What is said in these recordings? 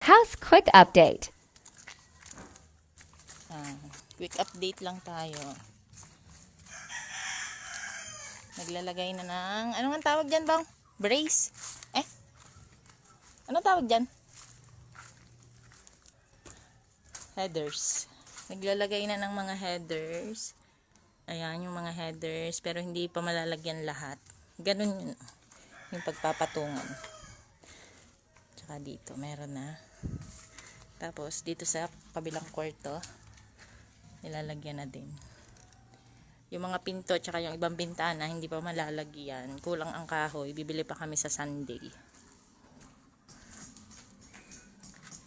House quick update. Quick update lang tayo. Naglalagay na ng, ano nga tawag dyan bang? Brace? Ano tawag dyan? Headers. Naglalagay na ng mga headers. Ayan yung mga headers, pero hindi pa malalagyan lahat. Ganun yun. Yung pagpapatungan. Tsaka dito, meron na. Tapos, dito sa kabilang kwarto, nilalagyan na din. Yung mga pinto, tsaka yung ibang bintana, hindi pa malalagyan. Kulang ang kahoy. Bibili pa kami sa Sunday.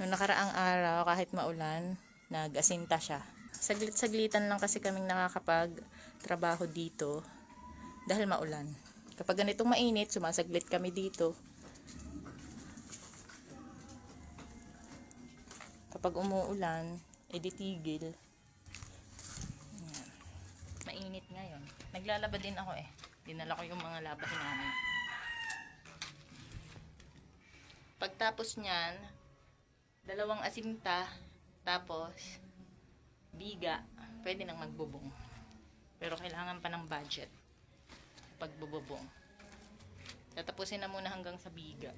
Noong nakaraang araw, kahit maulan, nag-asinta siya. Saglit-saglitan lang kasi kaming nakakapag-trabaho dito dahil maulan. Kapag ganitong mainit, sumasaglit kami dito. Kapag umuulan, edi tigil. Ayan. Mainit ngayon. Naglalaba din ako Dinala ko yung mga labahin namin. Pagtapos niyan, 2 asinta, tapos biga, pwede nang magbubong. Pero kailangan pa ng budget pagbububong. Tatapusin na muna hanggang sa biga.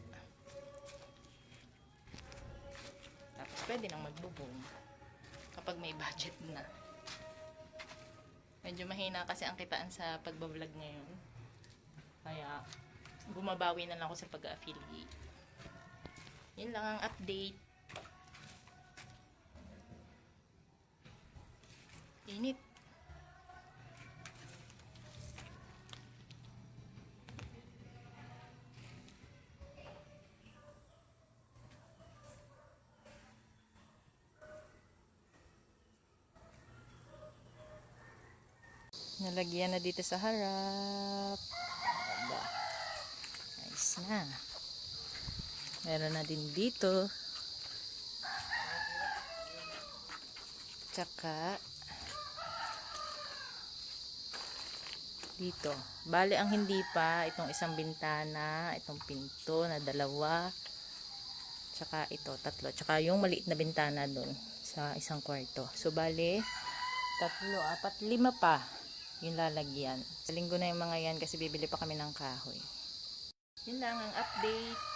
Tapos pwede nang magbubong kapag may budget na. Medyo mahina kasi ang kitaan sa pagbablog ngayon. Kaya bumabawi na lang ako sa pag-affiliate. Yun lang ang update. Init. Nalagyan na dito sa harap. Aba. Nice na. Meron na din dito. Tsaka dito. Bale ang hindi pa, itong isang bintana, itong pinto na 2, tsaka ito, 3. Tsaka yung maliit na bintana dun sa isang kwarto. So bale, 3, 4, 5 pa yung lalagyan. Sa linggo na yung mga yan kasi bibili pa kami ng kahoy. Yun lang ang update.